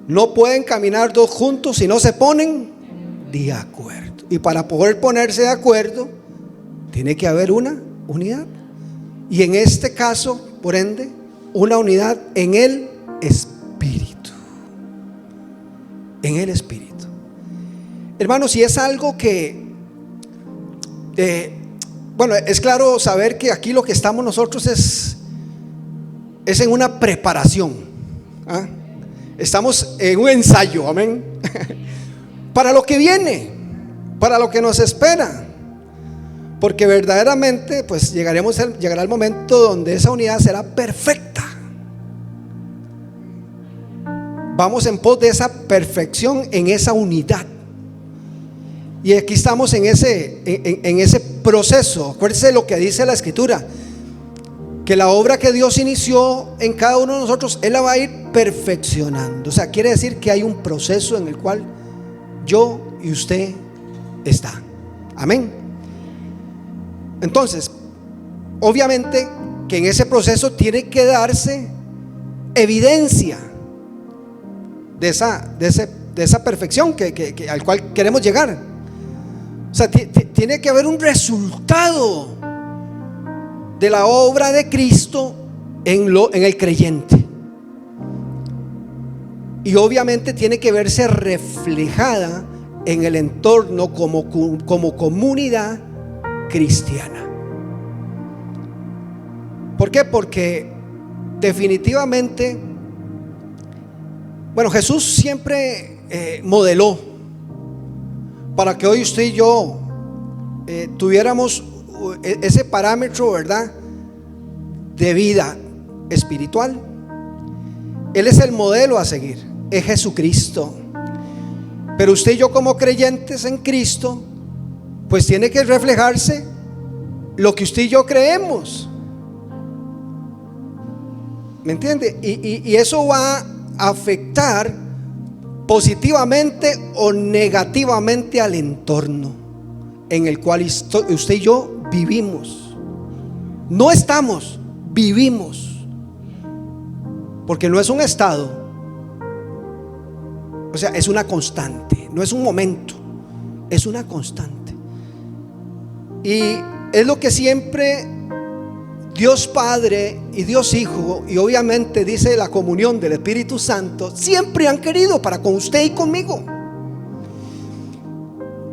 No pueden caminar dos juntos si no se ponen de acuerdo. Y para poder ponerse de acuerdo, tiene que haber una unidad. Y en este caso, por ende, una unidad en el Espíritu. En el Espíritu. Hermanos, si es algo que bueno, es claro saber que aquí lo que estamos nosotros es en una preparación. ¿Ah? Estamos en un ensayo, amén, para lo que viene, para lo que nos espera. Porque verdaderamente pues llegará el momento donde esa unidad será perfecta. Vamos en pos de esa perfección, en esa unidad. Y aquí estamos en ese proceso. Acuérdense lo que dice la Escritura, que la obra que Dios inició en cada uno de nosotros, Él la va a ir perfeccionando. O sea, quiere decir que hay un proceso en el cual yo y usted está. Amén. Entonces, obviamente que en ese proceso tiene que darse evidencia de esa perfección al cual queremos llegar. O sea, tiene que haber un resultado de la obra de Cristo en el creyente. Y obviamente tiene que verse reflejada en el entorno como comunidad cristiana. ¿Por qué? Porque definitivamente, bueno, Jesús siempre modeló para que hoy usted y yo tuviéramos ese parámetro, ¿verdad?, de vida espiritual. Él es el modelo a seguir, es Jesucristo. Pero usted y yo como creyentes en Cristo, pues tiene que reflejarse lo que usted y yo creemos. ¿Me entiende? Y eso va a afectar positivamente o negativamente al entorno en el cual usted y yo vivimos. No estamos, vivimos. Porque no es un estado, o sea, es una constante, no es un momento, es una constante. Y es lo que siempre Dios Padre y Dios Hijo, y obviamente dice la comunión del Espíritu Santo, siempre han querido para con usted y conmigo.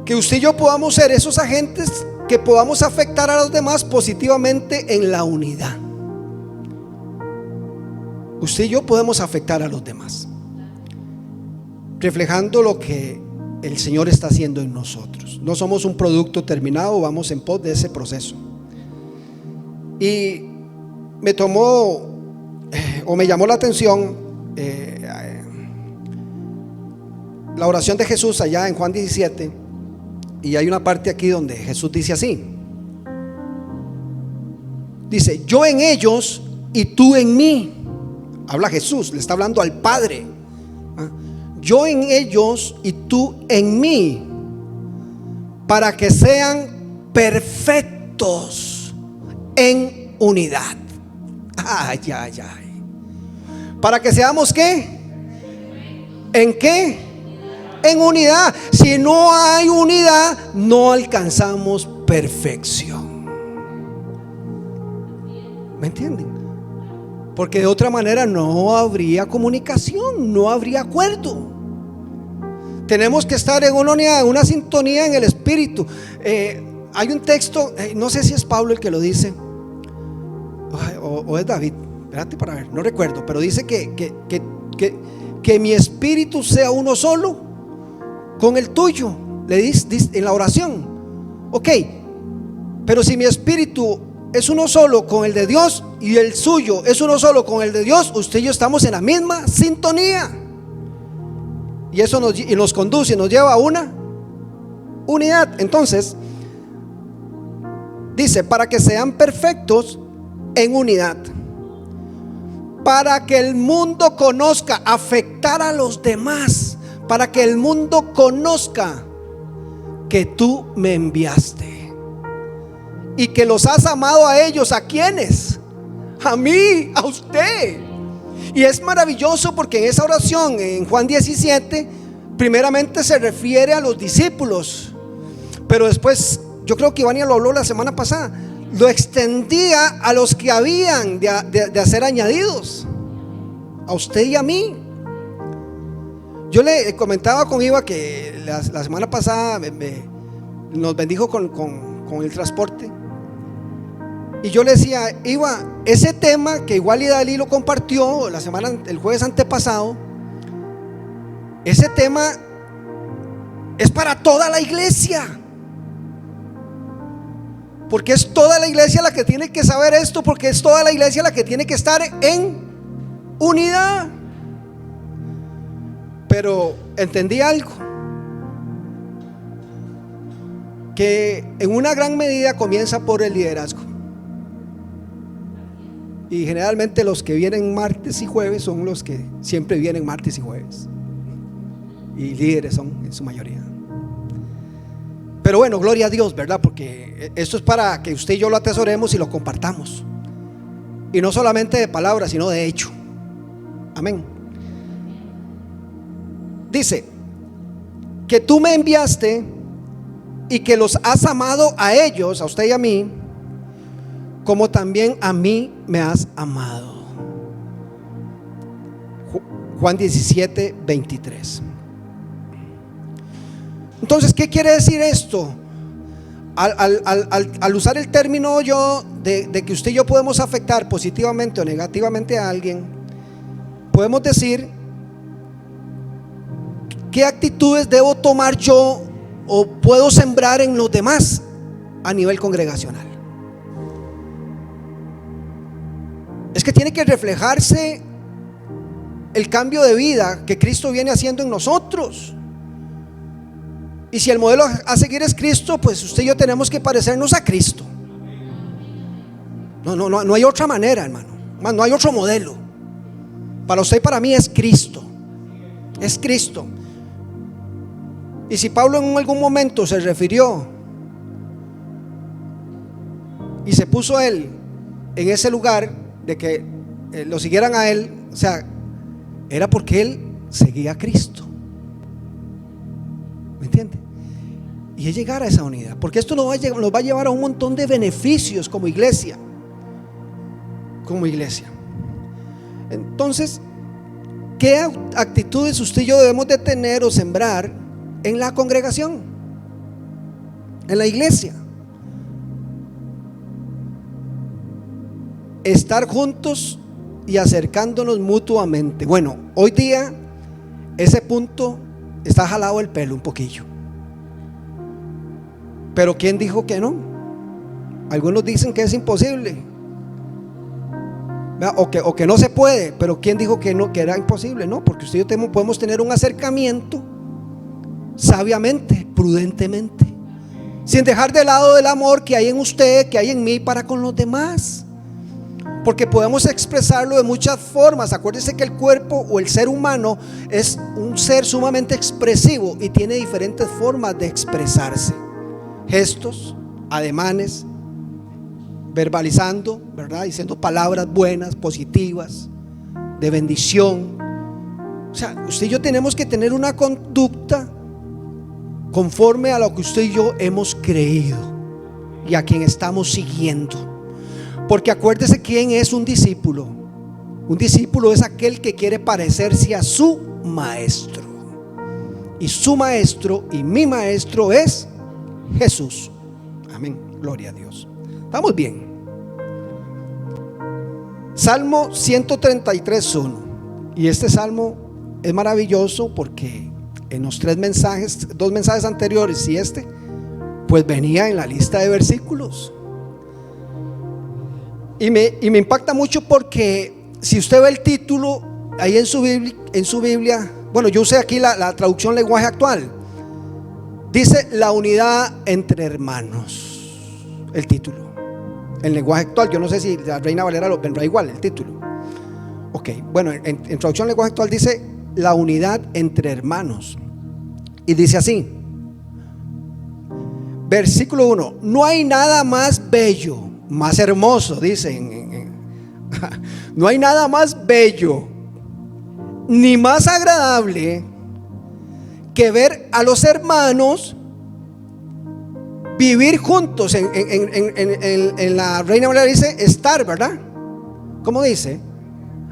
Que usted y yo podamos ser esos agentes que podamos afectar a los demás positivamente en la unidad. Usted y yo podemos afectar a los demás, reflejando lo que el Señor está haciendo en nosotros. No somos un producto terminado, vamos en pos de ese proceso. Y me llamó la atención la oración de Jesús allá en Juan 17. Y hay una parte aquí donde Jesús dice así. Dice: yo en ellos y tú en mí. Habla Jesús, le está hablando al Padre. Yo en ellos y tú en mí, para que sean perfectos en unidad. Ay, ay, ay. Para que seamos ¿qué? ¿En qué? En unidad. Si no hay unidad, no alcanzamos perfección. ¿Me entienden? Porque de otra manera no habría comunicación, no habría acuerdo. Tenemos que estar en una unidad, en una sintonía en el espíritu. Hay un texto, no sé si es Pablo el que lo dice o es David, espérate para ver, no recuerdo, pero dice que mi espíritu sea uno solo con el tuyo. Le dice en la oración, ok, pero si mi espíritu es uno solo con el de Dios y el suyo es uno solo con el de Dios, usted y yo estamos en la misma sintonía. Y eso nos conduce y nos lleva a una unidad. Entonces dice: para que sean perfectos en unidad, para que el mundo conozca, afectar a los demás, para que el mundo conozca que tú me enviaste y que los has amado a ellos. ¿A quiénes? A mí, a usted. Y es maravilloso porque en esa oración, en Juan 17, primeramente se refiere a los discípulos, pero después, yo creo que Ivania lo habló la semana pasada, lo extendía a los que habían de ser añadidos, a usted y a mí. Yo le comentaba con Iva que la semana pasada nos bendijo con el transporte. Y yo le decía, Iva, ese tema que igual Idalí lo compartió el jueves antepasado, ese tema es para toda la iglesia. Porque es toda la iglesia la que tiene que saber esto, porque es toda la iglesia la que tiene que estar en unidad. Pero entendí algo, que en una gran medida comienza por el liderazgo. Y generalmente los que vienen martes y jueves son los que siempre vienen martes y jueves, y líderes son en su mayoría. Pero bueno, gloria a Dios, ¿verdad? Porque esto es para que usted y yo lo atesoremos y lo compartamos, y no solamente de palabras, sino de hecho. Amén. Dice que tú me enviaste y que los has amado a ellos, a usted y a mí, como también a mí me has amado. Juan 17, 23. Entonces, ¿qué quiere decir esto? Al usar el término yo de que usted y yo podemos afectar positivamente o negativamente a alguien, podemos decir: ¿qué actitudes debo tomar yo o puedo sembrar en los demás a nivel congregacional? Es que tiene que reflejarse el cambio de vida que Cristo viene haciendo en nosotros. Y si el modelo a seguir es Cristo, pues usted y yo tenemos que parecernos a Cristo. No hay otra manera, hermano. No hay otro modelo. Para usted y para mí es Cristo. Es Cristo. Y si Pablo en algún momento se refirió y se puso él en ese lugar de que lo siguieran a él, o sea, era porque él seguía a Cristo. ¿Me entiende? Y es llegar a esa unidad, porque esto nos va a llevar a un montón de beneficios como iglesia. Como iglesia. Entonces, ¿qué actitudes usted y yo debemos de tener o sembrar en la congregación, en la iglesia? Estar juntos y acercándonos mutuamente. Bueno, hoy día ese punto está jalado el pelo un poquillo. Pero ¿quién dijo que no? Algunos dicen que es imposible, o que no se puede. Pero ¿quién dijo que no, que era imposible? No, porque usted y yo podemos tener un acercamiento sabiamente, prudentemente, sin dejar de lado el amor que hay en usted, que hay en mí para con los demás. Porque podemos expresarlo de muchas formas. Acuérdese que el cuerpo o el ser humano es un ser sumamente expresivo y tiene diferentes formas de expresarse: gestos, ademanes, verbalizando, ¿verdad? Diciendo palabras buenas, positivas, de bendición. O sea, usted y yo tenemos que tener una conducta conforme a lo que usted y yo hemos creído y a quien estamos siguiendo. Porque acuérdese quién es un discípulo. Un discípulo es aquel que quiere parecerse a su maestro. Y su maestro y mi maestro es Jesús. Amén, gloria a Dios. Estamos bien. Salmo 133:1. Y este salmo es maravilloso porque en los dos mensajes anteriores y pues venía en la lista de versículos. Y me impacta mucho porque si usted ve el título ahí en su Biblia, bueno, yo usé aquí la traducción lenguaje actual. Dice la unidad entre hermanos, el título. En lenguaje actual, yo no sé si la Reina Valera lo vendrá igual el título. Ok, bueno, en traducción lenguaje actual dice la unidad entre hermanos. Y dice así, versículo 1: no hay nada más bello, más hermoso, dice No hay nada más bello ni más agradable que ver a los hermanos vivir juntos. En la Reina Valera dice estar, ¿verdad? ¿Cómo dice?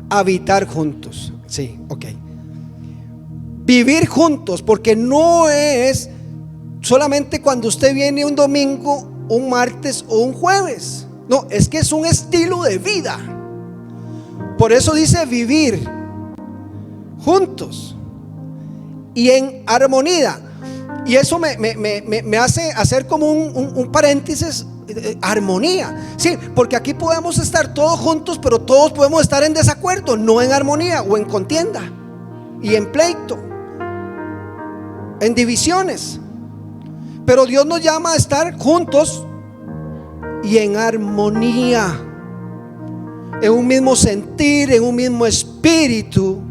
Habitar juntos. Sí, ok. Vivir juntos, porque no es solamente cuando usted viene un domingo, un martes o un jueves. No, es que es un estilo de vida. Por eso dice vivir juntos y en armonía. Y eso me hace hacer como un paréntesis. Armonía, sí, porque aquí podemos estar todos juntos, pero todos podemos estar en desacuerdo, no en armonía, o en contienda y en pleito, en divisiones. Pero Dios nos llama a estar juntos y en armonía, en un mismo sentir, en un mismo espíritu.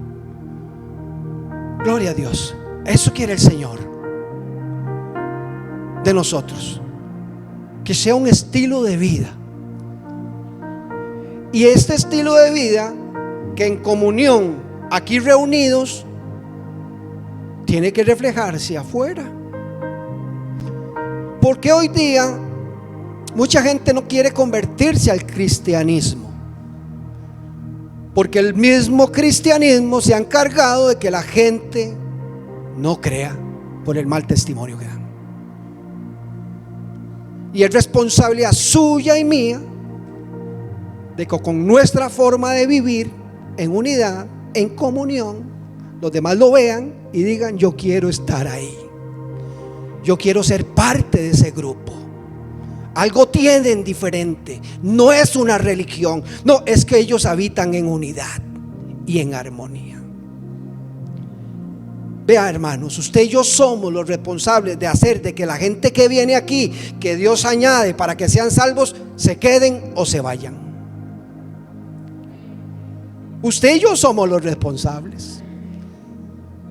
Gloria a Dios. Eso quiere el Señor de nosotros, que sea un estilo de vida. Y este estilo de vida, que en comunión aquí reunidos, tiene que reflejarse afuera. Porque hoy día mucha gente no quiere convertirse al cristianismo, porque el mismo cristianismo se ha encargado de que la gente no crea por el mal testimonio que dan. Y es responsabilidad suya y mía de que con nuestra forma de vivir en unidad, en comunión, los demás lo vean y digan: yo quiero estar ahí, yo quiero ser parte de ese grupo. Algo tienen diferente, no es una religión, no, es que ellos habitan en unidad y en armonía. Vea, hermanos, usted y yo somos los responsables de hacer de que la gente que viene aquí, que Dios añade para que sean salvos, se queden o se vayan. Usted y yo somos los responsables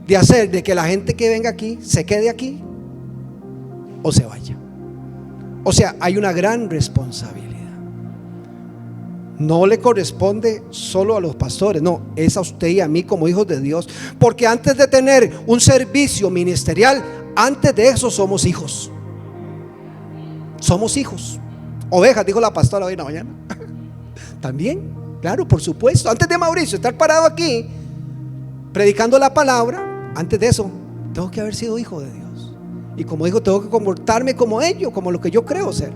de hacer de que la gente que venga aquí se quede aquí o se vaya. O sea, hay una gran responsabilidad. No le corresponde solo a los pastores, no, es a usted y a mí como hijos de Dios. Porque antes de tener un servicio ministerial, antes de eso somos hijos. Somos hijos. Ovejas, dijo la pastora hoy en la mañana. También, claro, por supuesto. Antes de Mauricio estar parado aquí predicando la palabra, antes de eso tengo que haber sido hijo de Dios. Y como hijo tengo que comportarme como ellos, como lo que yo creo ser.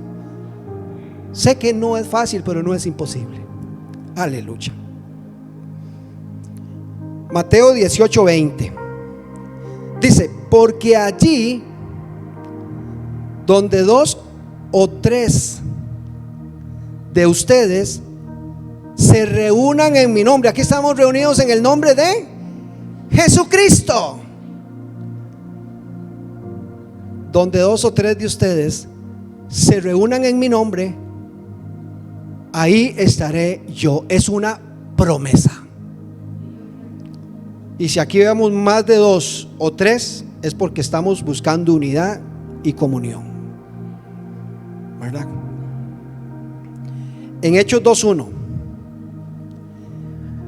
Sé que no es fácil, pero no es imposible. Aleluya. Mateo 18:20 dice: porque allí donde 2 o 3 de ustedes se reúnan en mi nombre. Aquí estamos reunidos en el nombre de Jesucristo. Donde 2 o 3 de ustedes se reúnan en mi nombre, ahí estaré yo. Es una promesa. Y si aquí vemos más de 2 o 3, es porque estamos buscando unidad y comunión, ¿verdad? En Hechos 2:1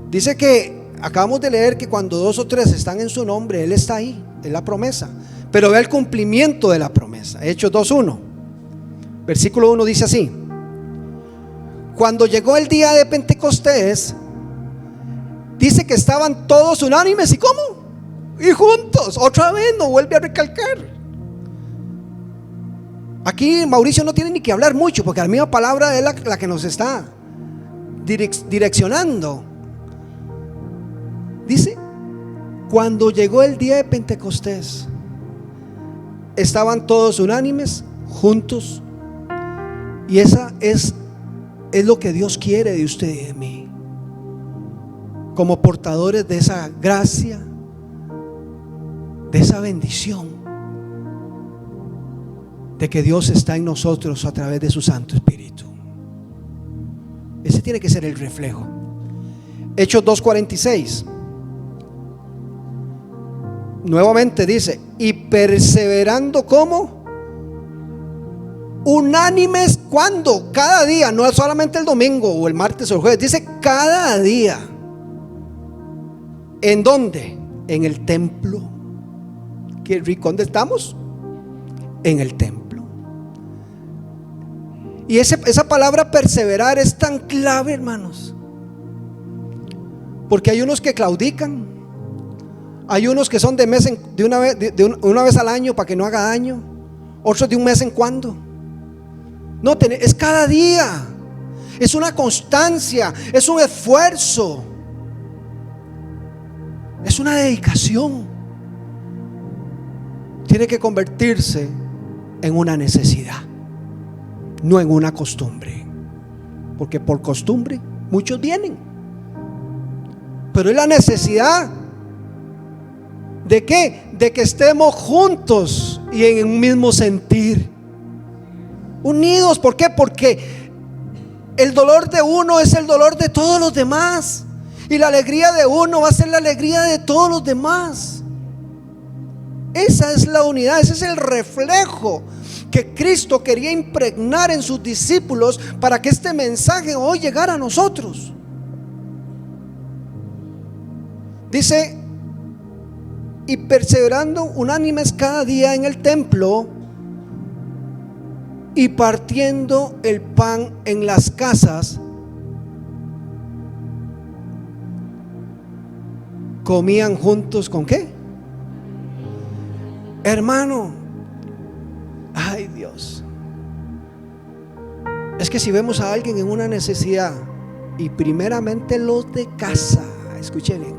dice que acabamos de leer que cuando 2 o 3 están en su nombre, Él está ahí, es la promesa. Pero ve el cumplimiento de la promesa. Hechos 2:1, versículo 1 dice así: cuando llegó el día de Pentecostés, dice que estaban todos unánimes. ¿Y cómo? Y juntos. Otra vez no vuelve a recalcar. Aquí Mauricio no tiene ni que hablar mucho, porque la misma palabra es la que nos está direccionando. Dice: cuando llegó el día de Pentecostés, estaban todos unánimes, juntos. Y esa es lo que Dios quiere de usted y de mí, como portadores de esa gracia, de esa bendición, de que Dios está en nosotros a través de su Santo Espíritu. Ese tiene que ser el reflejo. Hechos 2:46 nuevamente dice: y perseverando como unánimes, ¿cuándo? Cada día, no es solamente el domingo o el martes o el jueves, dice cada día. ¿En dónde? En el templo. Qué rico, ¿dónde estamos? En el templo. Y esa palabra perseverar es tan clave, hermanos, porque hay unos que claudican, hay unos que son de una vez al año para que no haga daño, otros de un mes en cuando. No, es cada día, es una constancia, es un esfuerzo, es una dedicación. Tiene que convertirse en una necesidad, no en una costumbre, porque por costumbre muchos vienen, pero es la necesidad de ¿qué? De que estemos juntos y en un mismo sentir, unidos. ¿Por qué? Porque el dolor de uno es el dolor de todos los demás, y la alegría de uno va a ser la alegría de todos los demás. Esa es la unidad, ese es el reflejo que Cristo quería impregnar en sus discípulos para que este mensaje hoy llegara a nosotros. Dice: y perseverando unánimes cada día en el templo, y partiendo el pan en las casas, comían juntos. ¿Con qué? Hermano, ay Dios, es que si vemos a alguien en una necesidad, y primeramente los de casa, escuchen bien,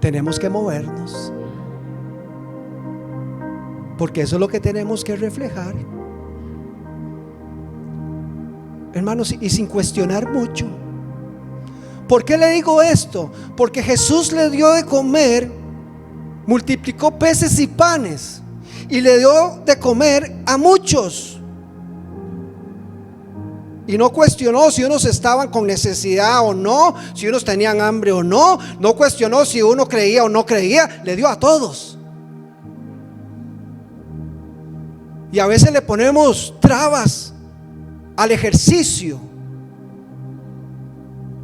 tenemos que movernos, porque eso es lo que tenemos que reflejar, hermanos, y sin cuestionar mucho. ¿Por qué le digo esto? Porque Jesús le dio de comer, multiplicó peces y panes, y le dio de comer a muchos, y no cuestionó si unos estaban con necesidad o no, si unos tenían hambre o no, no cuestionó si uno creía o no creía, le dio a todos. Y a veces le ponemos trabas al ejercicio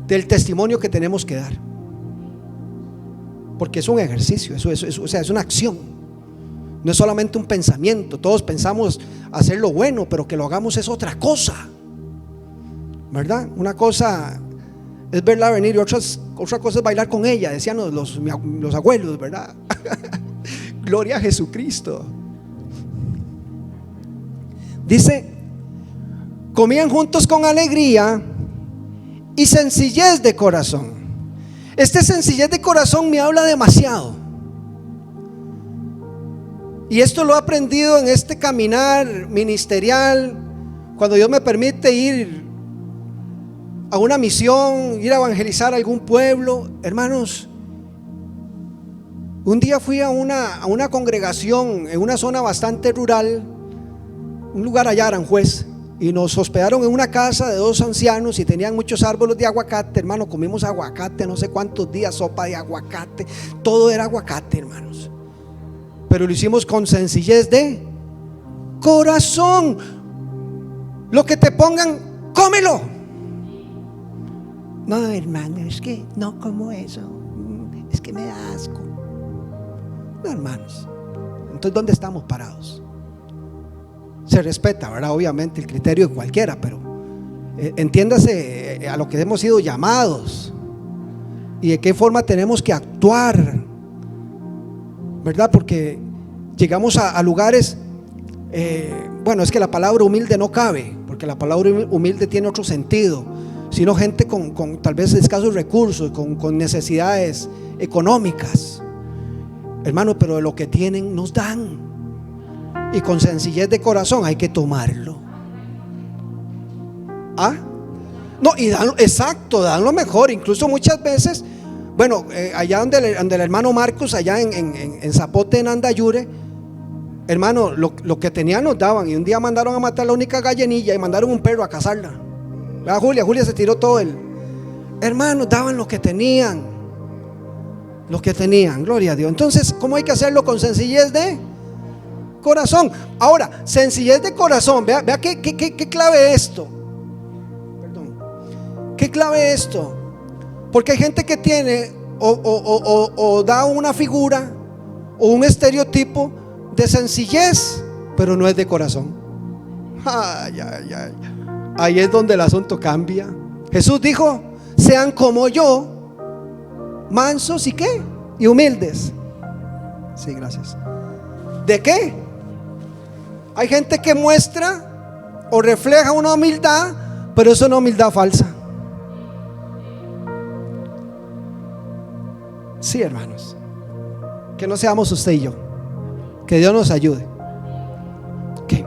del testimonio que tenemos que dar, porque es un ejercicio, o sea, es una acción, no es solamente un pensamiento. Todos pensamos hacer lo bueno, pero que lo hagamos es otra cosa, ¿verdad? Una cosa es verla venir y otra cosa es bailar con ella, decían los abuelos, ¿verdad? Gloria a Jesucristo. Dice: comían juntos con alegría y sencillez de corazón. Esta sencillez de corazón me habla demasiado, y esto lo he aprendido en este caminar ministerial, cuando Dios me permite ir a una misión, ir a evangelizar a algún pueblo. Hermanos, un día fui a una congregación en una zona bastante rural, un lugar allá, Aranjuez, y nos hospedaron en una casa de 2 ancianos y tenían muchos árboles de aguacate. Hermano, comimos aguacate no sé cuántos días, sopa de aguacate, todo era aguacate, hermanos, pero lo hicimos con sencillez de corazón. Lo que te pongan, cómelo. No, hermano, es que no como eso, es que me da asco. No, hermanos, entonces ¿dónde estamos parados? Se respeta, ¿verdad? Obviamente el criterio de cualquiera, pero entiéndase a lo que hemos sido llamados y de qué forma tenemos que actuar, ¿verdad? Porque llegamos a lugares, bueno, es que la palabra humilde no cabe, porque la palabra humilde tiene otro sentido, sino gente con tal vez escasos recursos, con necesidades económicas, hermano, pero de lo que tienen nos dan. Y con sencillez de corazón hay que tomarlo. ¿Ah? No, y dan, exacto, dan lo mejor. Incluso muchas veces, bueno, allá donde el hermano Marcos, allá en Zapote, en Andayure, hermano, lo que tenían nos daban. Y un día mandaron a matar la única gallinilla y mandaron un perro a cazarla. ¿Verdad, Julia se tiró todo el... Hermanos, daban lo que tenían. Lo que tenían, gloria a Dios. Entonces, ¿cómo hay que hacerlo? Con sencillez de corazón. Ahora, sencillez de corazón. Vea qué clave esto. Perdón. Qué clave esto. Porque hay gente que tiene o da una figura o un estereotipo de sencillez, pero no es de corazón. Ay, ay, ay. Ahí es donde el asunto cambia. Jesús dijo: sean como yo, mansos y qué, y humildes. Sí, gracias. ¿De qué? Hay gente que muestra o refleja una humildad, pero es una humildad falsa. Sí, hermanos, que no seamos usted y yo. Que Dios nos ayude. Okay.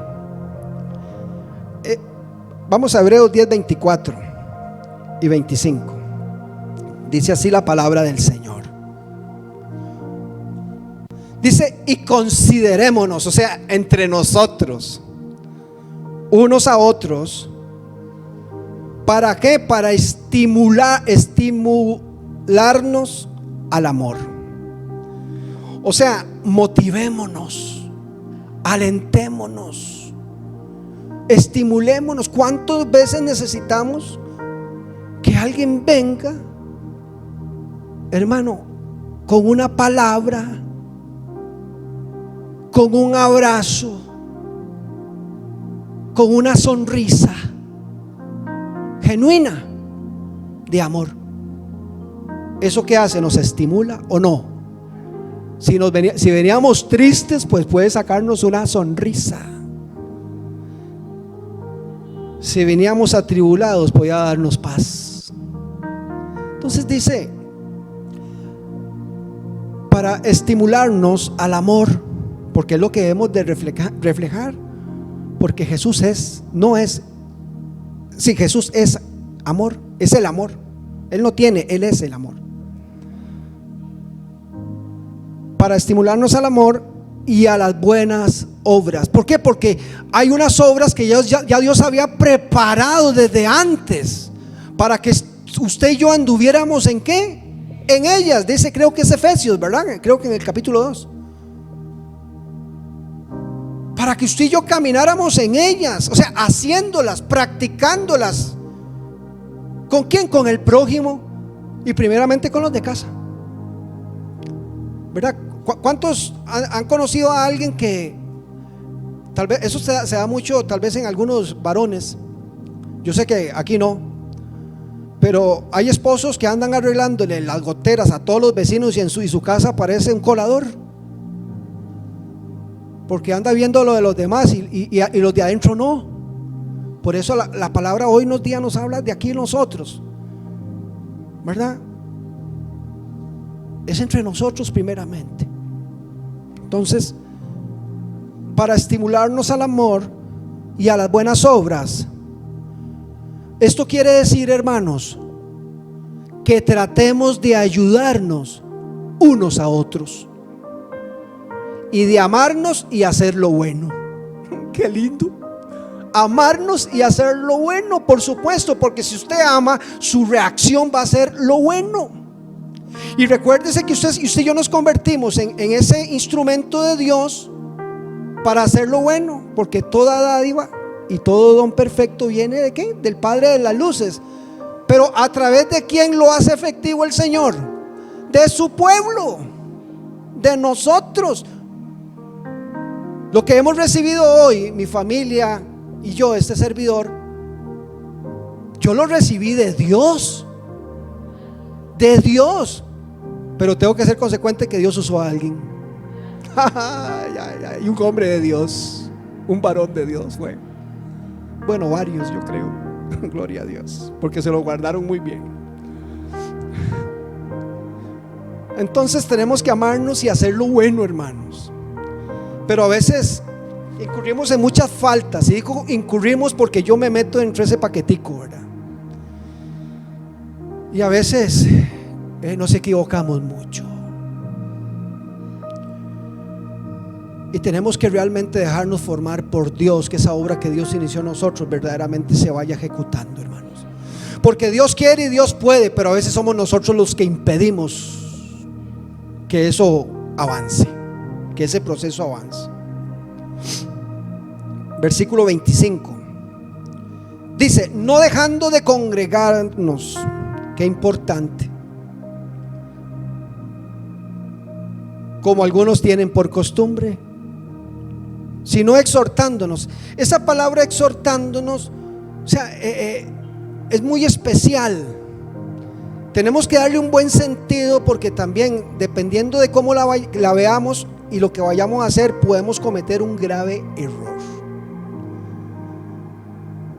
Vamos a Hebreos 10, 24 y 25. Dice así la palabra del Señor. Dice: y considerémonos, o sea, entre nosotros, unos a otros. ¿Para qué? Para estimularnos al amor. O sea, motivémonos, alentémonos, estimulémonos. ¿Cuántas veces necesitamos que alguien venga, hermano, con una palabra, con un abrazo, con una sonrisa genuina de amor? ¿Eso qué hace? ¿Nos estimula o no? Si veníamos tristes, pues puede sacarnos una sonrisa. Si veníamos atribulados, podía darnos paz. Entonces dice: para estimularnos al amor, porque es lo que debemos de reflejar. Porque Jesús es amor, es el amor. Él no tiene, Él es el amor. Para estimularnos al amor y a las buenas obras. ¿Por qué? Porque hay unas obras que ya Dios había preparado desde antes, para que usted y yo anduviéramos ¿en qué? En ellas. Dice, creo que es Efesios, ¿verdad? Creo que en el capítulo 2. Para que usted y yo camináramos en ellas, o sea, haciéndolas, practicándolas. ¿Con quién? Con el prójimo y primeramente con los de casa, ¿verdad? ¿Cuántos han conocido a alguien que tal vez eso se da mucho, tal vez en algunos varones? Yo sé que aquí no, pero hay esposos que andan arreglándole las goteras a todos los vecinos y su casa parece un colador, porque anda viendo lo de los demás y los de adentro no. Por eso la palabra hoy nos habla de aquí nosotros, ¿verdad? Es entre nosotros primeramente. Entonces, para estimularnos al amor y a las buenas obras, esto quiere decir, hermanos, que tratemos de ayudarnos unos a otros y de amarnos y hacer lo bueno. Qué lindo. Amarnos y hacer lo bueno, por supuesto, porque si usted ama, su reacción va a ser lo bueno. Y recuérdese que usted y yo nos convertimos en ese instrumento de Dios para hacer lo bueno, porque toda dádiva y todo don perfecto viene ¿de qué? Del Padre de las luces. Pero ¿a través de quién lo hace efectivo el Señor? De su pueblo, de nosotros. Lo que hemos recibido hoy, mi familia y yo, este servidor, yo lo recibí de Dios. De Dios. Pero tengo que ser consecuente que Dios usó a alguien. Y un hombre de Dios, un varón de Dios fue. Bueno, varios yo creo. Gloria a Dios, porque se lo guardaron muy bien. Entonces tenemos que amarnos y hacer lo bueno, hermanos. Pero a veces incurrimos en muchas faltas. Y digo incurrimos porque yo me meto entre ese paquetico, ¿verdad? Y a veces nos equivocamos mucho. Y tenemos que realmente dejarnos formar por Dios, que esa obra que Dios inició en nosotros verdaderamente se vaya ejecutando, hermanos. Porque Dios quiere y Dios puede, pero a veces somos nosotros los que impedimos que eso avance, que ese proceso avance. versículo 25. Dice: no dejando de congregarnos. Qué importante. Como algunos tienen por costumbre, sino exhortándonos. Esa palabra exhortándonos, o sea, es muy especial. Tenemos que darle un buen sentido, porque también, dependiendo de cómo la veamos y lo que vayamos a hacer, podemos cometer un grave error.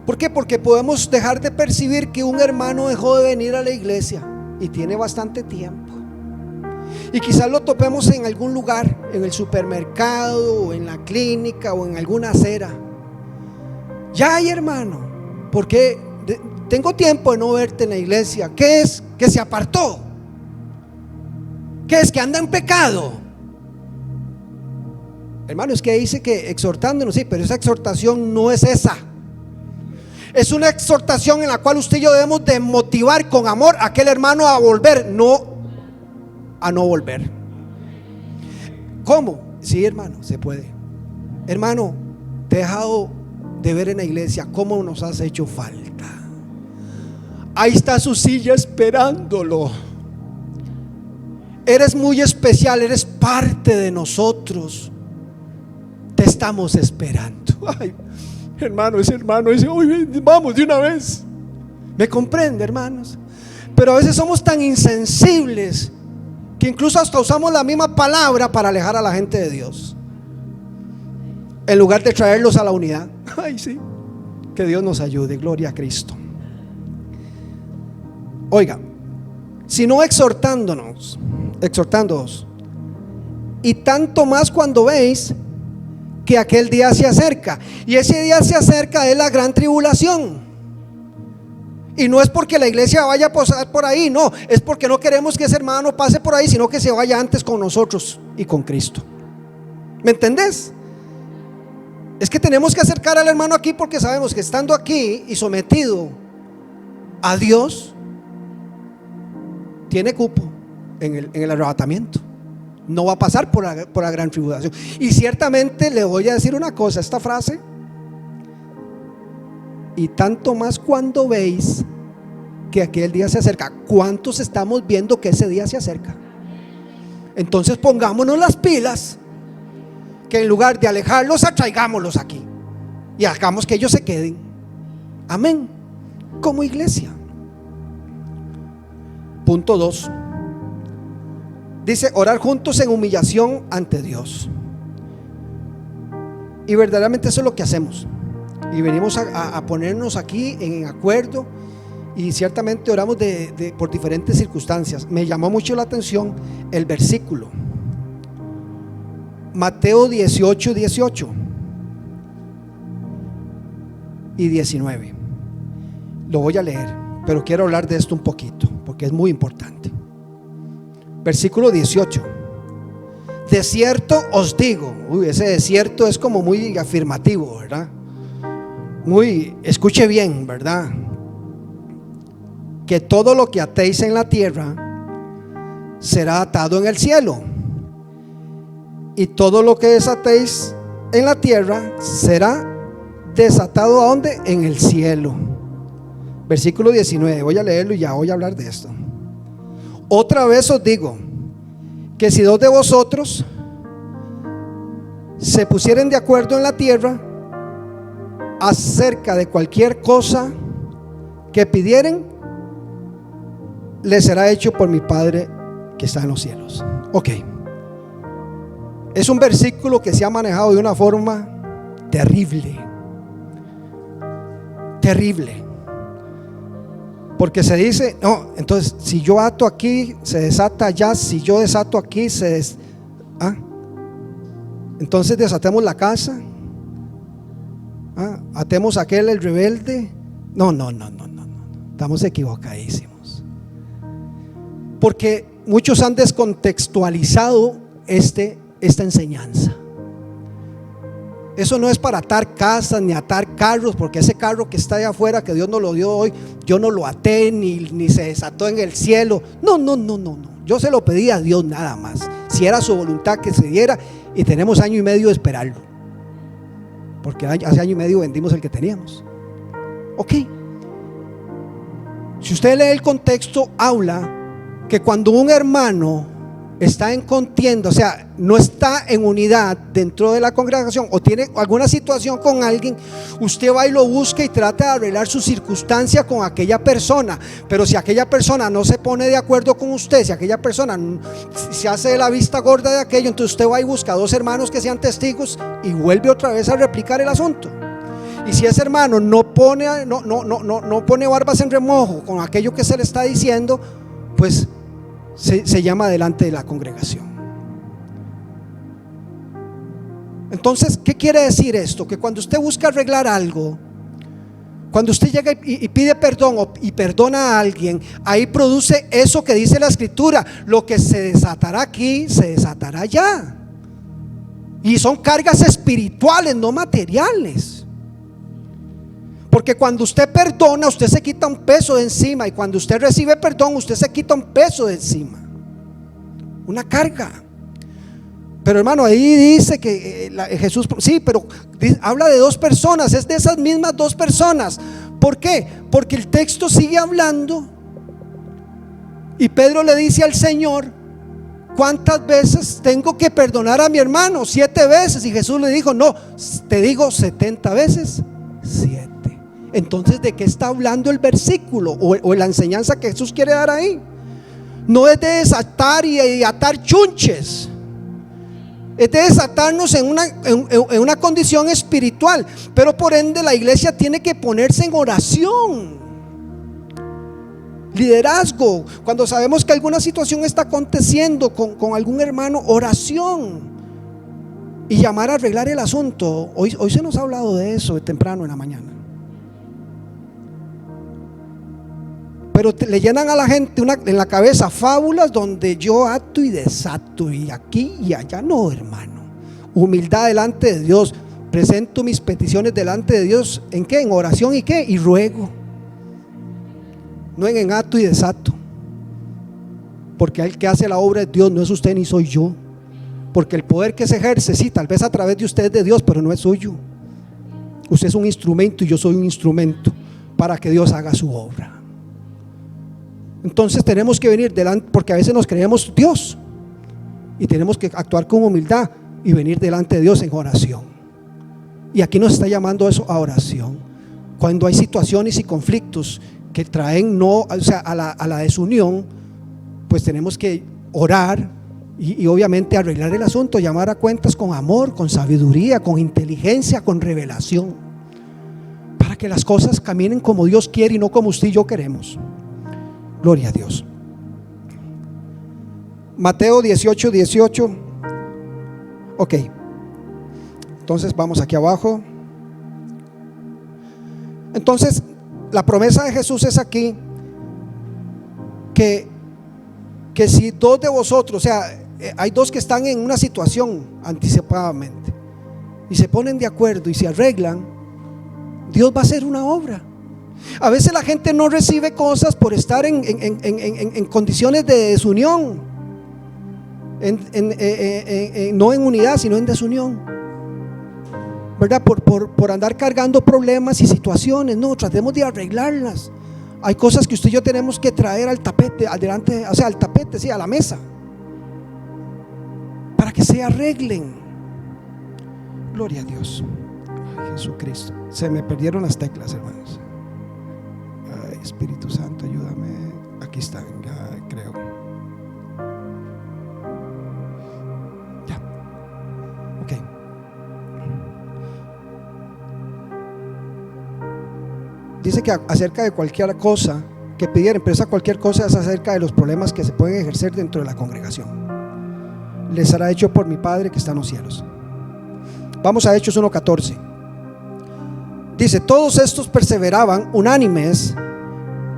¿Por qué? Porque podemos dejar de percibir que un hermano dejó de venir a la iglesia y tiene bastante tiempo. Y quizás lo topemos en algún lugar, en el supermercado, o en la clínica, o en alguna acera. Ya hay, hermano, porque tengo tiempo de no verte en la iglesia. ¿Qué es? Que se apartó. ¿Qué es? Que anda en pecado. Hermano, es que dice que exhortándonos, sí, pero esa exhortación no es esa. Es una exhortación en la cual usted y yo debemos de motivar con amor a aquel hermano a volver, no a no volver. ¿Cómo? Sí, hermano, se puede. Hermano, te he dejado de ver en la iglesia. ¿Cómo nos has hecho falta? Ahí está su silla esperándolo. Eres muy especial, eres parte de nosotros. Te estamos esperando. Ay, hermano, ese hermano dice: uy, vamos de una vez. ¿Me comprende, hermanos? Pero a veces somos tan insensibles que incluso hasta usamos la misma palabra para alejar a la gente de Dios, en lugar de traerlos a la unidad. Ay, sí, que Dios nos ayude, gloria a Cristo. Oiga, sino exhortándonos, y tanto más cuando veis que aquel día se acerca. Y ese día se acerca de la gran tribulación. Y no es porque la iglesia vaya a pasar por ahí, no, es porque no queremos que ese hermano pase por ahí, sino que se vaya antes con nosotros y con Cristo. ¿Me entendés? Es que tenemos que acercar al hermano aquí, porque sabemos que estando aquí y sometido a Dios, tiene cupo en el arrebatamiento. No va a pasar por la gran tribulación. Y ciertamente le voy a decir una cosa, esta frase: y tanto más cuando veis que aquel día se acerca. ¿Cuántos estamos viendo que ese día se acerca? Entonces pongámonos las pilas, que en lugar de alejarlos, atraigámoslos aquí y hagamos que ellos se queden. Amén. Como iglesia. Punto 2. Dice: orar juntos en humillación ante Dios. Y verdaderamente eso es lo que hacemos. Y venimos a ponernos aquí en acuerdo. Y ciertamente oramos por diferentes circunstancias. Me llamó mucho la atención el versículo Mateo 18, 18 y 19. Lo voy a leer, pero quiero hablar de esto un poquito, porque es muy importante. Versículo 18: de cierto os digo. Ese de cierto es como muy afirmativo, ¿verdad? Muy, escuche bien, ¿verdad? Que todo lo que atéis en la tierra será atado en el cielo, y todo lo que desatéis en la tierra será desatado. ¿A dónde? En el cielo. Versículo 19, voy a leerlo y ya voy a hablar de esto. Otra vez os digo que si dos de vosotros se pusieren de acuerdo en la tierra acerca de cualquier cosa que pidieren, les será hecho por mi Padre que está en los cielos. Ok, es un versículo que se ha manejado de una forma terrible, porque se dice: no, entonces si yo ato aquí, se desata allá; si yo desato aquí, entonces desatemos la casa, atemos a aquel el rebelde. No, estamos equivocadísimos, porque muchos han descontextualizado esta enseñanza. Eso no es para atar casas ni atar carros, porque ese carro que está allá afuera, que Dios nos lo dio hoy, yo no lo até ni se desató en el cielo. No. Yo se lo pedí a Dios nada más, si era su voluntad que se diera, y tenemos 1 año y medio de esperarlo, porque hace año y medio vendimos el que teníamos. Ok. Si usted lee el contexto, habla que cuando un hermano está en contienda, o sea, no está en unidad dentro de la congregación o tiene alguna situación con alguien, usted va y lo busca y trata de arreglar su circunstancia con aquella persona. Pero si aquella persona no se pone de acuerdo con usted, si aquella persona se hace de la vista gorda de aquello, entonces usted va y busca 2 hermanos que sean testigos y vuelve otra vez a replicar el asunto. Y si ese hermano no pone barbas en remojo con aquello que se le está diciendo, pues se llama delante de la congregación. Entonces, ¿qué quiere decir esto? Que cuando usted busca arreglar algo, cuando usted llega y pide perdón y perdona a alguien, ahí produce eso que dice la escritura: lo que se desatará aquí, se desatará allá. Y son cargas espirituales, no materiales. Porque cuando usted perdona, usted se quita un peso de encima. Y cuando usted recibe perdón, usted se quita un peso de encima, una carga. Pero hermano, ahí dice que Jesús, sí, pero habla de 2 personas. Es de esas mismas 2 personas. ¿Por qué? Porque el texto sigue hablando. Y Pedro le dice al Señor: ¿cuántas veces tengo que perdonar a mi hermano? 7 veces. Y Jesús le dijo: no, te digo 70 veces 7. Entonces, ¿de qué está hablando el versículo o la enseñanza que Jesús quiere dar ahí? No es de desatar y atar chunches, es de desatarnos en una condición espiritual. Pero por ende la iglesia tiene que ponerse en oración. Liderazgo, cuando sabemos que alguna situación está aconteciendo con algún hermano, oración y llamar a arreglar el asunto. Hoy se nos ha hablado de eso de temprano en la mañana. Pero le llenan a la gente en la cabeza fábulas donde yo ato y desato y aquí y allá. No, hermano. Humildad delante de Dios. Presento mis peticiones delante de Dios. ¿En qué? En oración y qué? Y ruego. No en ato y desato. Porque el que hace la obra es Dios, no es usted ni soy yo. Porque el poder que se ejerce, sí, tal vez a través de usted es de Dios, pero no es suyo. Usted es un instrumento y yo soy un instrumento para que Dios haga su obra. Entonces tenemos que venir delante, porque a veces nos creemos Dios, y tenemos que actuar con humildad y venir delante de Dios en oración. Y aquí nos está llamando eso a oración. Cuando hay situaciones y conflictos que traen a la desunión, pues tenemos que orar y obviamente arreglar el asunto, llamar a cuentas con amor, con sabiduría, con inteligencia, con revelación, para que las cosas caminen como Dios quiere y no como usted y yo queremos. Gloria a Dios. Mateo 18:18. Ok. Entonces vamos aquí abajo. Entonces la promesa de Jesús es aquí que si 2 de vosotros, o sea, hay 2 que están en una situación anticipadamente y se ponen de acuerdo y se arreglan, Dios va a hacer una obra. A veces la gente no recibe cosas por estar en condiciones de desunión, no en unidad, sino en desunión, ¿verdad? Por andar cargando problemas y situaciones. No, tratemos de arreglarlas. Hay cosas que usted y yo tenemos que traer al tapete, adelante, o sea, al tapete, sí, a la mesa, para que se arreglen. Gloria a Dios. Ay, Jesucristo. Se me perdieron las teclas, hermanos. Ay, Espíritu Santo, ayúdame. Aquí están, ya creo. Ya. Ok. Dice que acerca de cualquier cosa que pidiera, empresa cualquier cosa, es acerca de los problemas que se pueden ejercer dentro de la congregación. Les será hecho por mi Padre que está en los cielos. Vamos a Hechos 1:14. Dice: todos estos perseveraban unánimes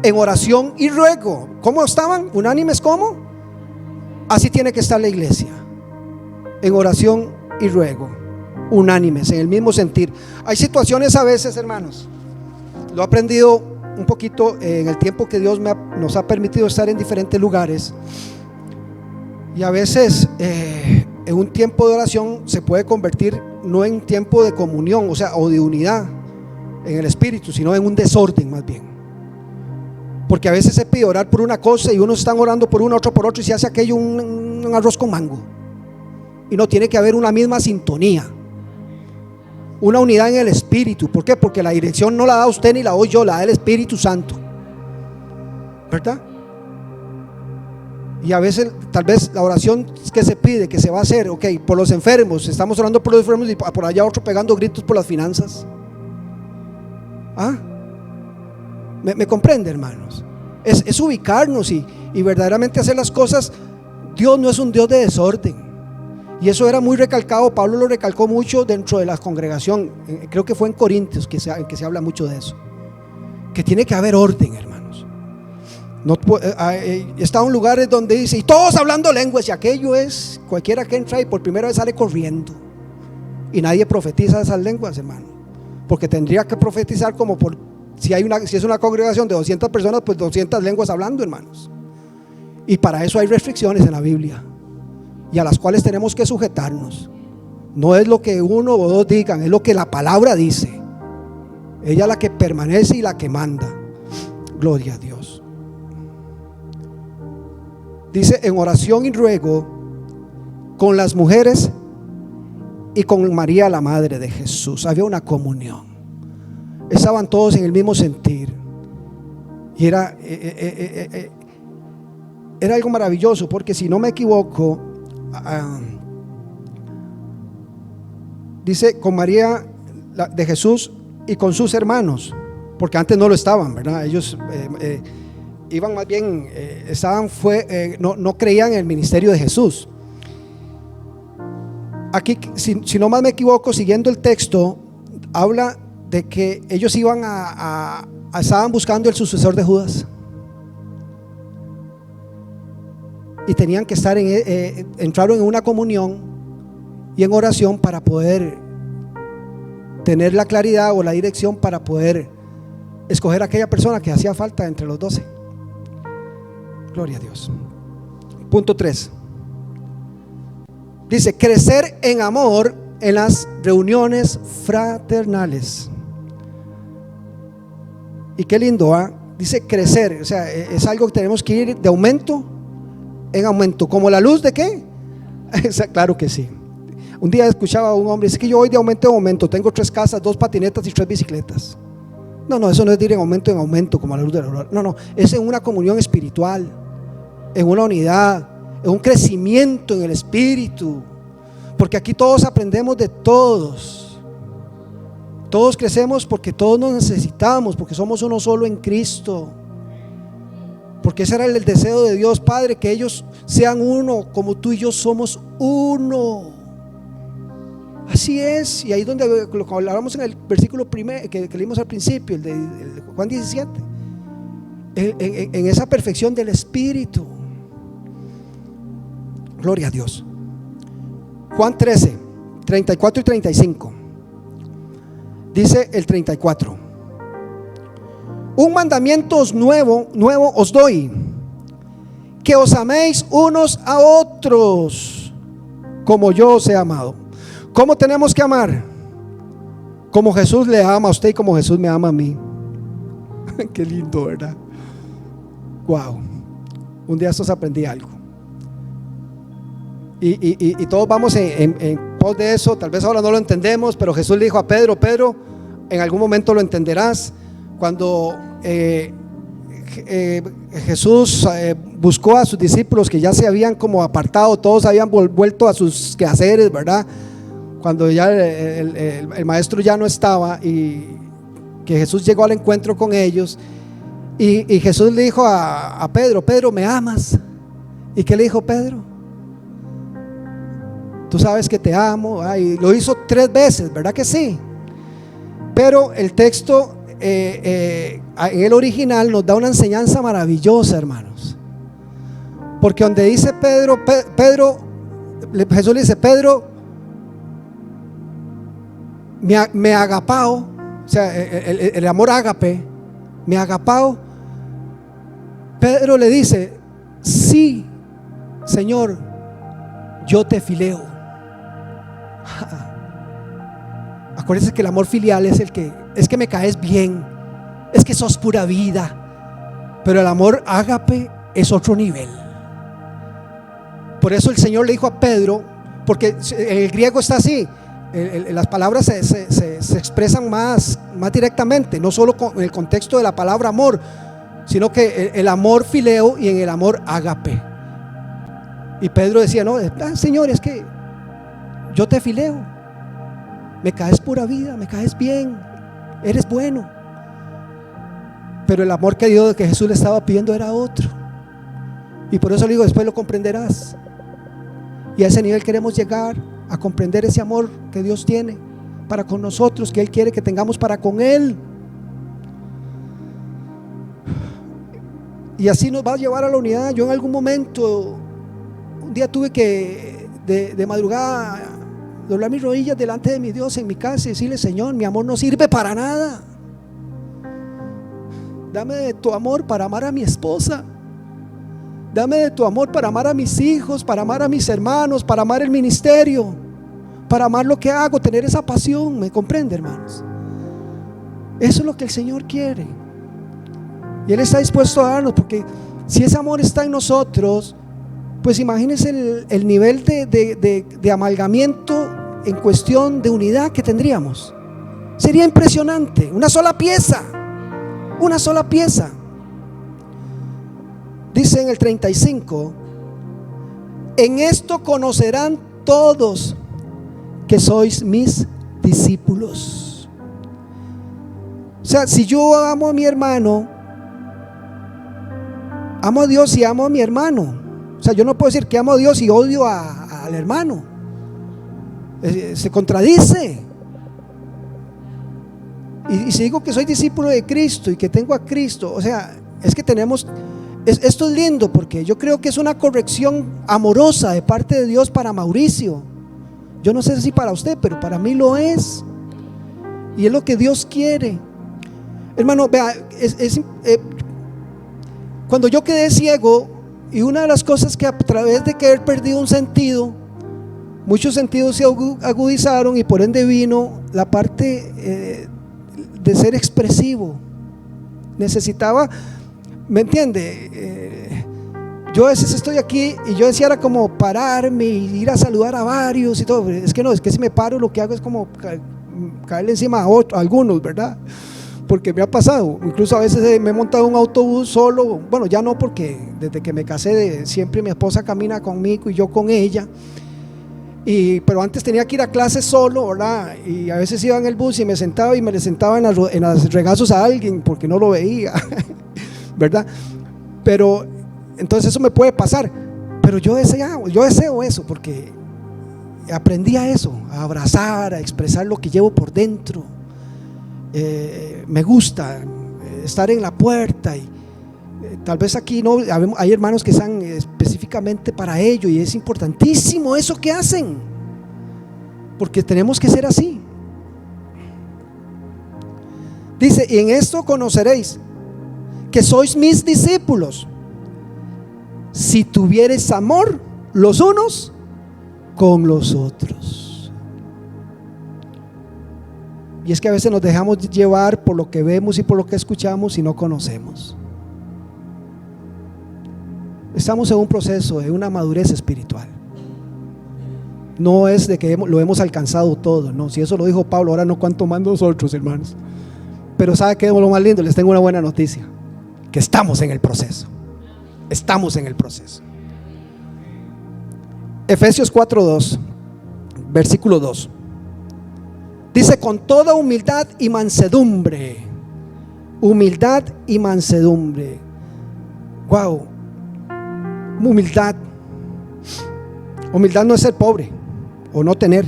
en oración y ruego. ¿Cómo estaban? Unánimes, ¿cómo? Así tiene que estar la iglesia, en oración y ruego, unánimes, en el mismo sentir. Hay situaciones a veces, hermanos, lo he aprendido un poquito en el tiempo que Dios nos ha permitido estar en diferentes lugares, y a veces en un tiempo de oración se puede convertir no en tiempo de comunión, o sea, o de unidad en el espíritu, sino en un desorden más bien. Porque a veces se pide orar por una cosa y unos están orando por uno, otro por otro, y se hace aquello un arroz con mango. Y no tiene que haber una misma sintonía, una unidad en el espíritu. ¿Por qué? Porque la dirección no la da usted ni la doy yo, la da el Espíritu Santo, ¿verdad? Y a veces tal vez la oración que se pide, que se va a hacer, ok, por los enfermos, estamos orando por los enfermos y por allá otro pegando gritos por las finanzas. ¿Me comprende, hermanos? Es ubicarnos y verdaderamente hacer las cosas. Dios no es un Dios de desorden, y eso era muy recalcado. Pablo lo recalcó mucho dentro de la congregación. Creo que fue en Corintios que se habla mucho de eso, que tiene que haber orden, hermanos. No, está en lugares donde dice, y todos hablando lenguas, y aquello es, cualquiera que entra y por primera vez sale corriendo, y nadie profetiza esas lenguas, hermano, porque tendría que profetizar como por, si es una congregación de 200 personas, pues 200 lenguas hablando, hermanos. Y para eso hay restricciones en la Biblia, y a las cuales tenemos que sujetarnos. No es lo que uno o dos digan, es lo que la palabra dice. Ella es la que permanece y la que manda. Gloria a Dios. Dice, en oración y ruego con las mujeres y con María, la madre de Jesús. Había una comunión, estaban todos en el mismo sentir, y era algo maravilloso, porque si no me equivoco, dice con María de Jesús y con sus hermanos, porque antes no lo estaban, ¿verdad? Ellos iban más bien, no creían en el ministerio de Jesús. Aquí, si no más me equivoco, siguiendo el texto, habla de que ellos iban estaban buscando el sucesor de Judas, y tenían que estar entraron en una comunión y en oración para poder tener la claridad o la dirección para poder escoger a aquella persona que hacía falta entre los 12. Gloria a Dios. Punto 3. Dice, crecer en amor en las reuniones fraternales. Y qué lindo, dice crecer, o sea, es algo que tenemos que ir de aumento en aumento. ¿Como la luz de qué? Claro que sí. Un día escuchaba a un hombre, dice que yo voy de aumento en aumento, tengo 3 casas, 2 patinetas y 3 bicicletas. No, eso no es de ir en aumento como la luz de la aurora. No, es en una comunión espiritual, en una unidad, en un crecimiento en el espíritu. Porque aquí todos aprendemos de todos. Todos crecemos porque todos nos necesitamos, porque somos uno solo en Cristo. Porque ese era el deseo de Dios Padre, que ellos sean uno, como tú y yo somos uno. Así es. Y ahí donde lo que hablábamos en el versículo primero que leímos al principio, el de Juan 17, en esa perfección del Espíritu. Gloria a Dios. Juan 13, 34 y 35. Dice el 34: un mandamiento nuevo os doy, que os améis unos a otros como yo os he amado. ¿Cómo tenemos que amar? Como Jesús le ama a usted y como Jesús me ama a mí. Qué lindo, ¿verdad? Wow. Un día estos aprendí algo. Y todos vamos en pos de eso. Tal vez ahora no lo entendemos, pero Jesús le dijo a Pedro, en algún momento lo entenderás. Cuando Jesús buscó a sus discípulos que ya se habían como apartado, todos habían vuelto a sus quehaceres, ¿verdad? Cuando ya el maestro ya no estaba, y que Jesús llegó al encuentro con ellos, y Jesús le dijo a Pedro, ¿me amas? ¿Y qué le dijo Pedro? Tú sabes que te amo. Y lo hizo 3 veces, ¿verdad que sí? Pero el texto en el original nos da una enseñanza maravillosa, hermanos, porque donde dice Jesús le dice, Pedro, me agapao, o sea, el amor ágape, me agapao. Pedro le dice, sí, Señor, yo te fileo. Acuérdense que el amor filial es es que me caes bien, es que sos pura vida. Pero el amor ágape es otro nivel. Por eso el Señor le dijo a Pedro, porque el griego está así, las palabras se expresan más directamente, no solo en el contexto de la palabra amor, sino que el amor fileo y en el amor ágape. Y Pedro decía: no, Señor, es que yo te fileo, me caes pura vida, me caes bien, eres bueno. Pero el amor que Jesús le estaba pidiendo era otro. Y por eso le digo: después lo comprenderás. Y a ese nivel queremos llegar, a comprender ese amor que Dios tiene para con nosotros, que Él quiere que tengamos para con Él. Y así nos va a llevar a la unidad. Yo en algún momento, un día tuve que de madrugada doblar mis rodillas delante de mi Dios en mi casa y decirle: Señor, mi amor no sirve para nada. Dame de tu amor para amar a mi esposa. Dame de tu amor para amar a mis hijos, para amar a mis hermanos, para amar el ministerio, para amar lo que hago, tener esa pasión. ¿Me comprende, hermanos? Eso es lo que el Señor quiere. Y Él está dispuesto a darnos, porque si ese amor está en nosotros, pues imagínense el nivel de amalgamiento en cuestión de unidad que tendríamos. Sería impresionante. Una sola pieza. Una sola pieza. Dice en el 35: en esto conocerán todos que sois mis discípulos. O sea, si yo amo a mi hermano, amo a Dios y amo a mi hermano. O sea, yo no puedo decir que amo a Dios y odio al hermano. Se contradice. Y si digo que soy discípulo de Cristo y que tengo a Cristo, o sea, es que tenemos... Esto es lindo, porque yo creo que es una corrección amorosa de parte de Dios para Mauricio. Yo no sé si para usted, pero para mí lo es. Y es lo que Dios quiere. Hermano, vea, cuando yo quedé ciego, y una de las cosas que a través de que haber perdido un sentido, muchos sentidos se agudizaron, y por ende vino la parte de ser expresivo. Necesitaba, ¿me entiende? Yo a veces estoy aquí y yo decía, era como pararme y ir a saludar a varios y todo. Es que no, es que si me paro lo que hago es como caerle encima a algunos, ¿verdad? Porque me ha pasado. Incluso a veces me he montado un autobús solo. Bueno, ya no, porque desde que me casé siempre mi esposa camina conmigo y yo con ella. Pero antes tenía que ir a clases solo, ¿verdad? Y a veces iba en el bus y me sentaba le sentaba en los regazos a alguien porque no lo veía, ¿verdad? Pero entonces eso me puede pasar. Pero yo deseo eso, porque aprendí a eso, a abrazar, a expresar lo que llevo por dentro. Me gusta estar en la puerta y tal vez aquí no hay hermanos que están específicamente para ello, y es importantísimo eso que hacen, porque tenemos que ser así. Dice: y en esto conoceréis que sois mis discípulos, si tuviereis amor los unos con los otros. Y es que a veces nos dejamos llevar por lo que vemos y por lo que escuchamos y no conocemos. Estamos en un proceso de una madurez espiritual. No es de que lo hemos alcanzado todo, no. Si eso lo dijo Pablo, ahora no cuánto más nosotros, hermanos. Pero ¿sabe qué es lo más lindo? Les tengo una buena noticia: que estamos en el proceso. Estamos en el proceso. Efesios 4:2, versículo 2. Dice: con toda humildad y mansedumbre. Humildad y mansedumbre. Wow. Humildad. Humildad no es ser pobre o no tener.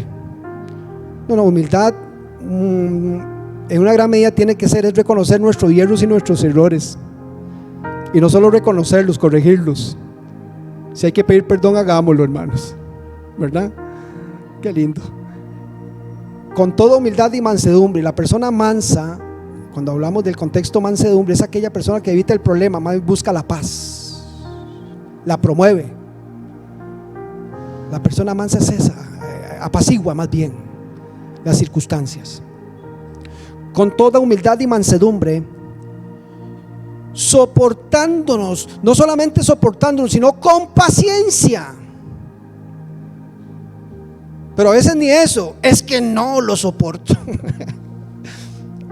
No, humildad en una gran medida tiene que ser es reconocer nuestros hierros y nuestros errores. Y no solo reconocerlos, corregirlos. Si hay que pedir perdón, hagámoslo, hermanos, ¿verdad? Qué lindo. Con toda humildad y mansedumbre. La persona mansa, cuando hablamos del contexto mansedumbre, es aquella persona que evita el problema, más busca la paz, la promueve. La persona mansa es esa, apacigua más bien las circunstancias. con toda humildad y mansedumbre, soportándonos, no solamente soportándonos, sino con paciencia. Pero a veces ni eso, es que no lo soporto.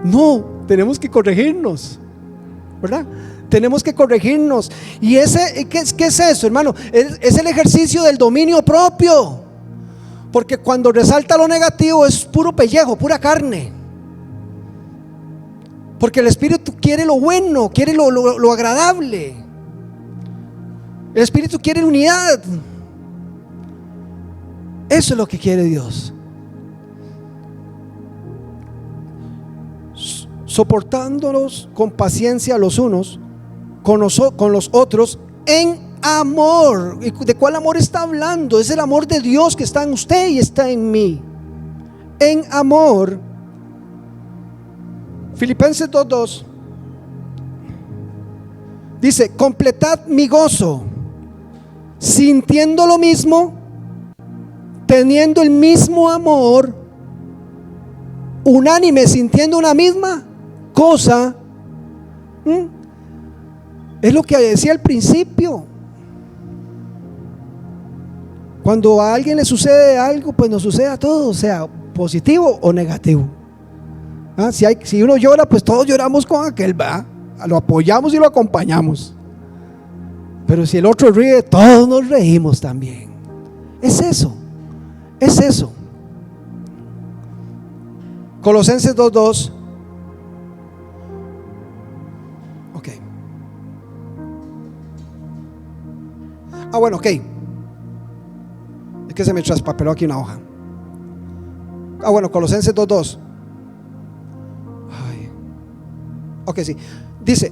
No, tenemos que corregirnos, ¿verdad? Tenemos que corregirnos. ¿Y qué es eso, hermano? Es el ejercicio del dominio propio. Porque cuando resalta lo negativo es puro pellejo, pura carne. Porque el Espíritu quiere lo bueno, quiere lo agradable. El Espíritu quiere unidad. Eso es lo que quiere Dios. Soportándolos con paciencia los unos con los otros en amor. ¿De cuál amor está hablando? Es el amor de Dios que está en usted y está en mí. En amor. Filipenses 2:2 dice: completad mi gozo, sintiendo lo mismo, teniendo el mismo amor, unánime, sintiendo una misma cosa. Es lo que decía al principio. Cuando a alguien le sucede algo, pues nos sucede a todos, sea positivo o negativo. Si uno llora, pues todos lloramos con aquel, ¿va? Lo apoyamos y lo acompañamos. Pero si el otro ríe, todos nos reímos también. Es eso. Colosenses 2:2. Ok. Bueno, ok. Es que se me traspapeló aquí una hoja. Bueno, Colosenses 2:2. Ok, sí. Dice: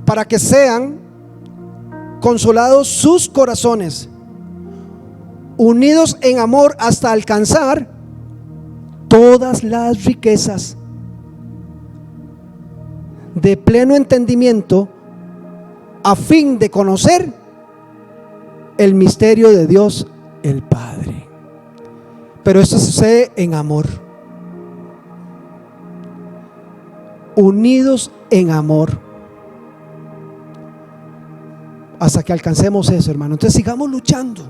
para que sean consolados sus corazones, unidos en amor hasta alcanzar todas las riquezas de pleno entendimiento, a fin de conocer el misterio de Dios el Padre. Pero esto sucede en amor. Unidos en amor, hasta que alcancemos eso, hermano. Entonces sigamos luchando,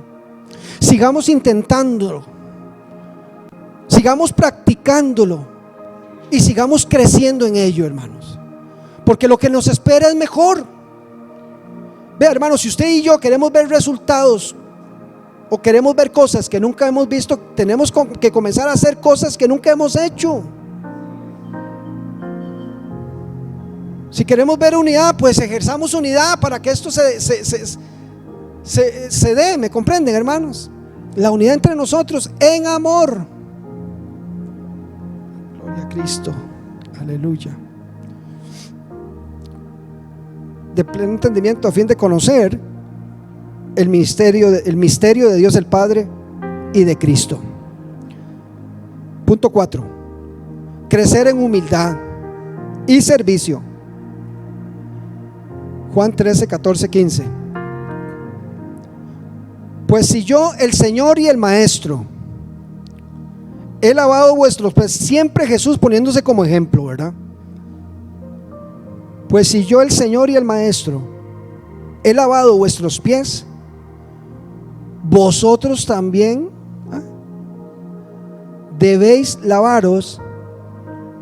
sigamos intentándolo, sigamos practicándolo y sigamos creciendo en ello, hermanos, porque lo que nos espera es mejor. Vea, hermanos, si usted y yo queremos ver resultados o queremos ver cosas que nunca hemos visto, tenemos que comenzar a hacer cosas que nunca hemos hecho. Si queremos ver unidad, pues ejerzamos unidad para que esto se dé. ¿Me comprenden, hermanos? La unidad entre nosotros en amor. Gloria a Cristo. Aleluya. De pleno entendimiento, a fin de conocer el misterio de Dios el Padre y de Cristo. Punto 4. Crecer en humildad y servicio. Juan 13, 14, 15. Pues si yo, el Señor y el Maestro, he lavado vuestros pies, siempre Jesús poniéndose como ejemplo, ¿verdad? Pues si yo, el Señor y el Maestro, he lavado vuestros pies, vosotros también debéis lavaros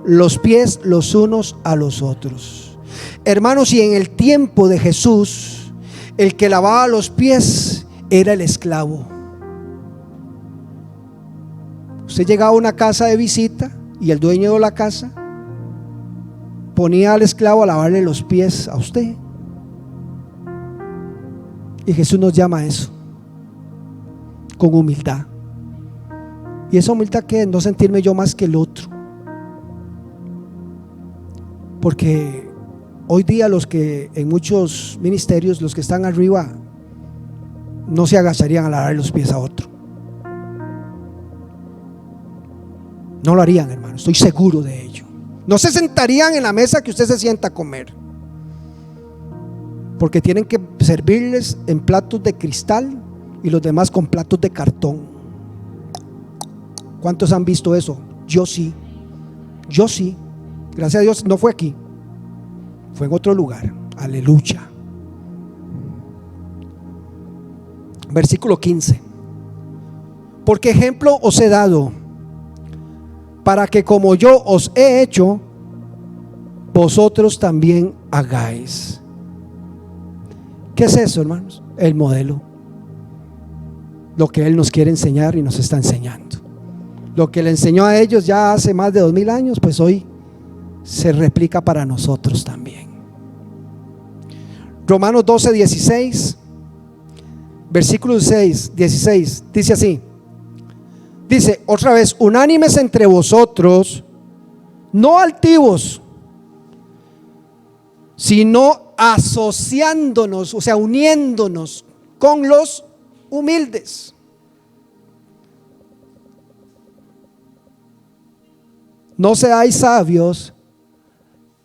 los pies los unos a los otros. Hermanos, y en el tiempo de Jesús, el que lavaba los pies era el esclavo. Usted llegaba a una casa de visita y el dueño de la casa ponía al esclavo a lavarle los pies a usted. Y Jesús nos llama a eso, con humildad. Y esa humildad, que no sentirme yo más que el otro. Porque hoy día los que en muchos ministerios, los que están arriba, no se agacharían a lavar los pies a otro. No lo harían, hermano, estoy seguro de ello. No se sentarían en la mesa que usted se sienta a comer, porque tienen que servirles en platos de cristal y los demás con platos de cartón. ¿Cuántos han visto eso? Yo sí. Gracias a Dios no fue aquí, fue en otro lugar. Aleluya. Versículo 15. Porque ejemplo os he dado, para que como yo os he hecho, vosotros también hagáis. ¿Qué es eso, hermanos? El modelo. Lo que Él nos quiere enseñar y nos está enseñando. Lo que le enseñó a ellos ya hace más de 2000 años, pues hoy se replica para nosotros también. Romanos 12, 16, versículo 16, dice así. Dice otra vez: unánimes entre vosotros, no altivos, sino asociándonos, o sea, uniéndonos con los humildes. No seáis sabios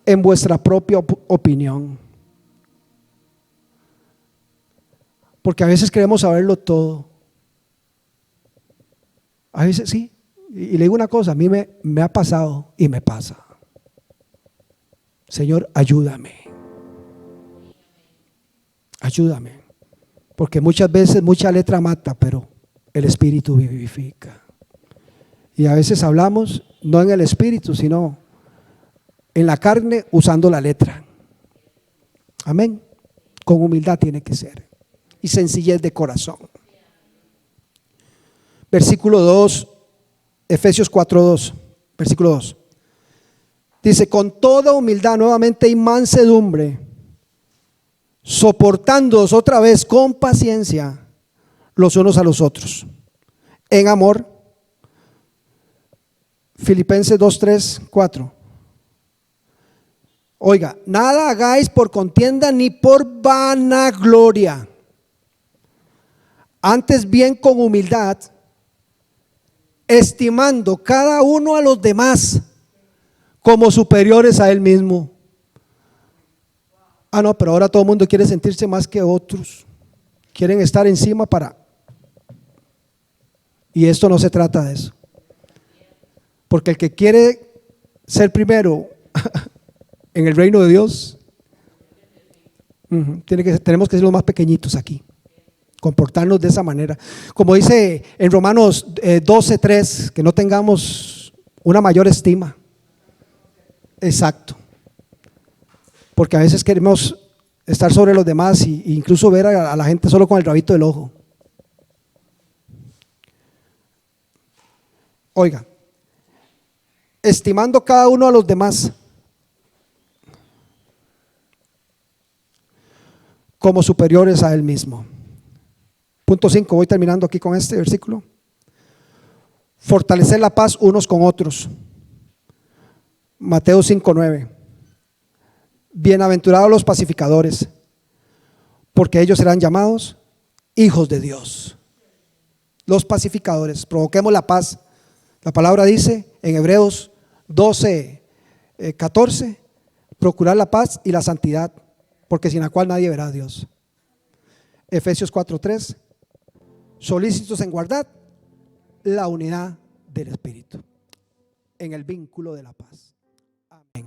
en vuestra propia opinión, porque a veces queremos saberlo todo. A veces sí, y le digo una cosa, a mí me ha pasado y me pasa. Señor, ayúdame, ayúdame, porque muchas veces mucha letra mata, pero el Espíritu vivifica. Y a veces hablamos no en el Espíritu, sino en la carne, usando la letra. Amén. Con humildad tiene que ser, y sencillez de corazón. Versículo 2, Efesios 4:2, versículo 2. Dice: con toda humildad nuevamente y mansedumbre, soportándoos otra vez con paciencia los unos a los otros, en amor. Filipenses 2:3-4. Oiga, nada hagáis por contienda ni por vanagloria, antes bien con humildad, estimando cada uno a los demás como superiores a él mismo. Ah, no, pero ahora todo el mundo quiere sentirse más que otros, quieren estar encima y esto no se trata de eso, porque el que quiere ser primero en el reino de Dios, tenemos que ser los más pequeñitos aquí, comportarnos de esa manera, como dice en Romanos 12:3, que no tengamos una mayor estima. Exacto, porque a veces queremos estar sobre los demás e incluso ver a la gente solo con el rabito del ojo. Oiga, estimando cada uno a los demás como superiores a él mismo. Punto 5, voy terminando aquí con este versículo. Fortalecer la paz unos con otros. Mateo 5:9. Bienaventurados los pacificadores, porque ellos serán llamados hijos de Dios. Los pacificadores, provoquemos la paz. La palabra dice en Hebreos 12:14, procurar la paz y la santidad, porque sin la cual nadie verá a Dios. Efesios 4:3, solícitos en guardar la unidad del Espíritu en el vínculo de la paz. Amén.